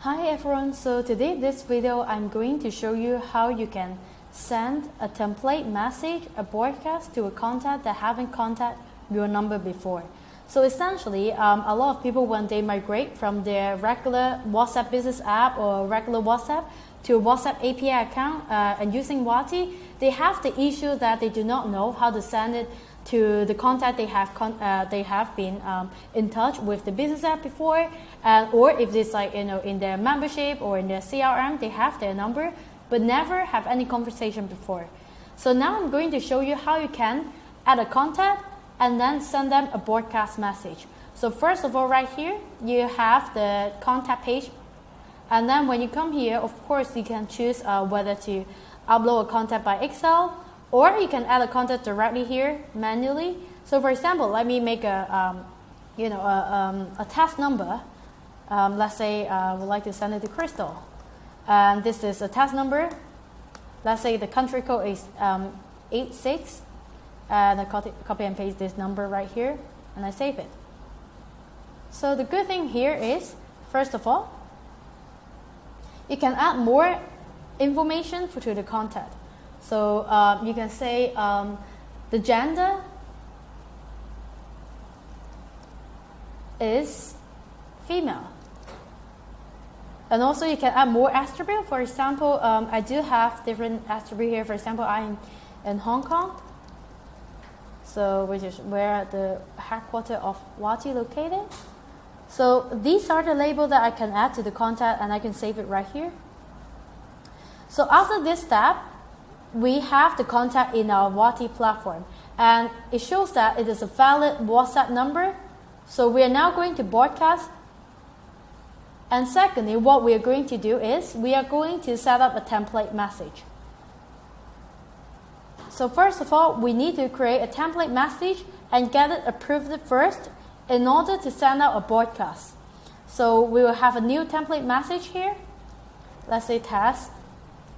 Hi everyone, so today this video I'm going to show you how you can send a template message, a broadcast to a contact that haven't contacted your number before. So essentially, a lot of people when they migrate from their regular WhatsApp business app or regular WhatsApp to a WhatsApp API account and using WATI, they have the issue that they do not know how to send it to the contact they have been in touch with the business app before, or if it's like in their membership or in their CRM, they have their number but never have any conversation before. So now I'm going to show you how you can add a contact and then send them a broadcast message. So first of all, right here you have the contact page, and then when you come here, of course you can choose whether to upload a contact by Excel, or you can add a contact directly here manually. So for example, let me make a task number. Let's say I would like to send it to Crystal, and this is a task number. Let's say the country code is 86, and I copy and paste this number right here, and I save it. So the good thing here is, first of all, you can add more information to the contact. So you can say the gender is female. And also you can add more attribute. For example, I do have different attribute here. For example, I'm in Hong Kong, so which is where the headquarters of WATI located. So these are the labels that I can add to the contact, and I can save it right here. So after this step, we have the contact in our WATI platform, and it shows that it is a valid WhatsApp number. So we are now going to broadcast. And secondly, what we are going to do is we are going to set up a template message. So first of all, we need to create a template message and get it approved first in order to send out a broadcast. So we will have a new template message here. Let's say test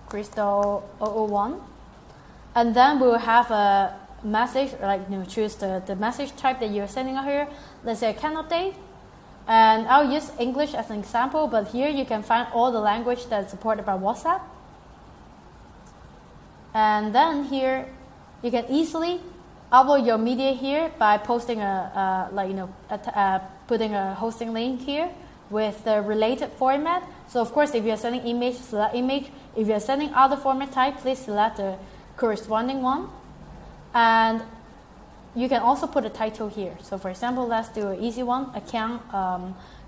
Crystal 001, and then we will have a message, like choose the message type that you're sending out here. Let's say I can update, and I'll use English as an example, but here you can find all the language that's supported by WhatsApp. And then here you can easily upload your media here by posting putting a hosting link here with the related format. So of course, if you're sending image, select image. If you're sending other format type, please select the corresponding one. And you can also put a title here. So for example, let's do an easy one, account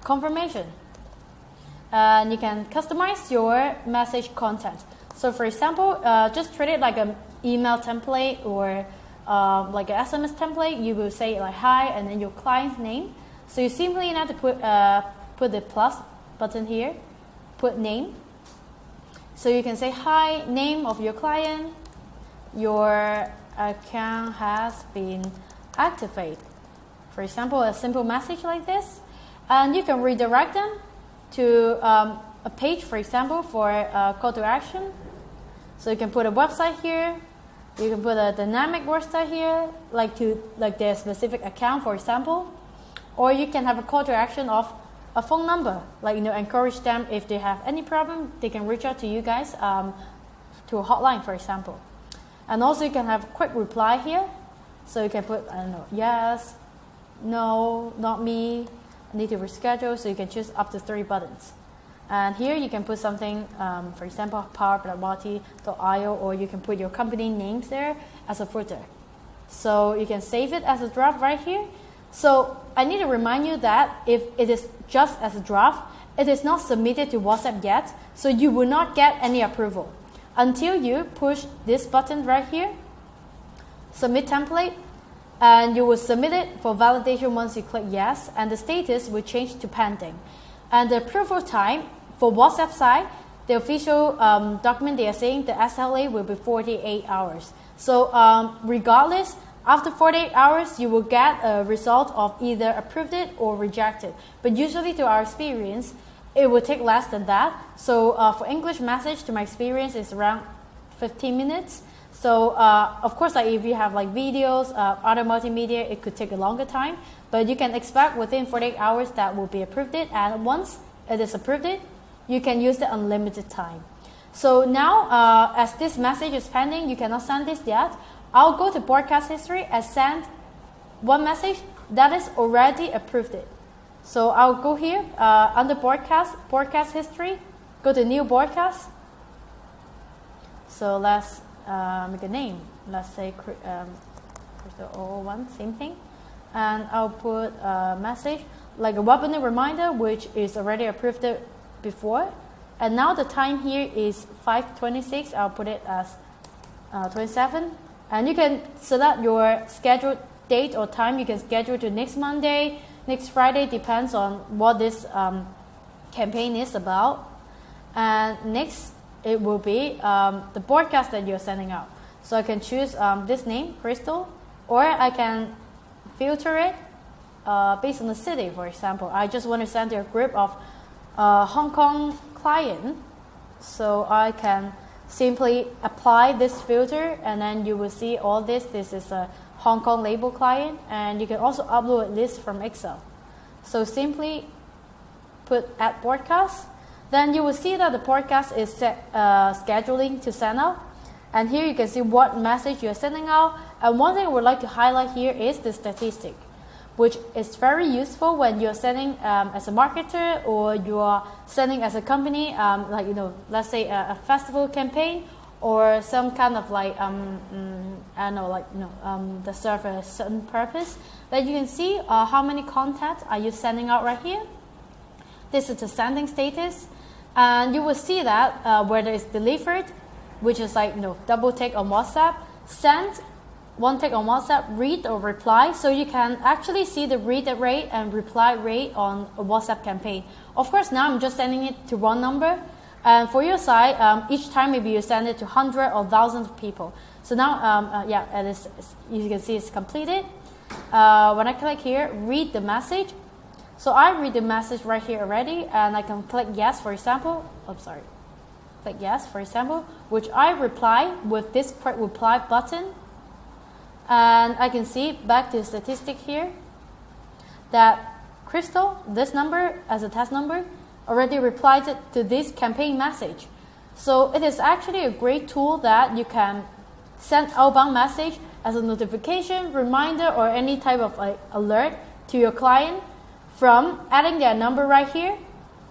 confirmation. And you can customize your message content. So for example, just treat it like an email template or like an SMS template. You will say like hi and then your client's name. So you simply have to put the plus button here, put name. So you can say hi, name of your client, your account has been activated. For example, a simple message like this, and you can redirect them to a page, for example, for a call to action. So you can put a website here. You can put a dynamic website here, like their specific account, for example, or you can have a call to action of a phone number, like encourage them if they have any problem, they can reach out to you guys to a hotline, for example. And also you can have a quick reply here. So you can put, I don't know, yes, no, not me, I need to reschedule. So you can choose up to 3 buttons. And here you can put something, for example, power.wati.io, or you can put your company names there as a footer. So you can save it as a draft right here. So I need to remind you that if it is just as a draft, it is not submitted to WhatsApp yet, so you will not get any approval until you push this button right here, submit template, and you will submit it for validation once you click yes, and the status will change to pending. And the approval time for WhatsApp side, the official document they are saying the SLA will be 48 hours. So regardless, after 48 hours, you will get a result of either approved it or rejected. But usually, to our experience, it will take less than that. So for English message, to my experience, is around 15 minutes. So of course, like if you have like videos, other multimedia, it could take a longer time. But you can expect within 48 hours that will be approved it. And once it is approved it, you can use the unlimited time. So now, as this message is pending, you cannot send this yet. I'll go to broadcast history and send one message that is already approved it. So I'll go here under broadcast history, go to new broadcast. So let's make a name. Let's say Crystal 001, same thing. And I'll put a message like a webinar reminder, which is already approved it before. And now the time here is 5:26. I'll put it as 27. And you can select your scheduled date or time. You can schedule to next Monday, next Friday, depends on what this campaign is about. And next, it will be the broadcast that you're sending out. So I can choose this name, Crystal, or I can filter it based on the city, for example. I just want to send to a group of Hong Kong client. So I can simply apply this filter, and then you will see all this. This is a Hong Kong label client, and you can also upload this from Excel. So simply put add broadcast. Then you will see that the broadcast is scheduling to send out. And here you can see what message you're sending out. And one thing I would like to highlight here is the statistic, which is very useful when you're sending as a marketer, or you are sending as a company, like, let's say a festival campaign, or some kind of like, that serve a certain purpose. That you can see how many content are you sending out right here. This is the sending status. And you will see that whether it's delivered, which is like double tick on WhatsApp, sent, one tick on WhatsApp, read or reply. So you can actually see the read rate and reply rate on a WhatsApp campaign. Of course, now I'm just sending it to one number. And for your side, each time maybe you send it to hundreds or thousands of people. So now, it is, you can see it's completed. When I click here, read the message. So I read the message right here already, and I can click yes, for example. Click yes, for example, which I reply with this quick reply button. And I can see back to the statistic here that Crystal, this number as a test number, already replied it to this campaign message. So it is actually a great tool that you can send outbound message as a notification, reminder, or any type of alert to your client from adding their number right here,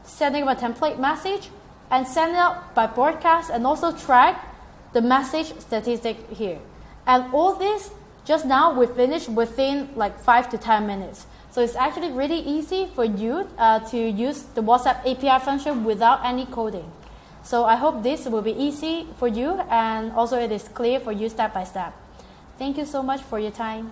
sending them a template message, and send it out by broadcast, and also track the message statistic here. And all this just now we finished within like 5 to 10 minutes. So it's actually really easy for you to use the WhatsApp API function without any coding. So I hope this will be easy for you, and also it is clear for you step by step. Thank you so much for your time.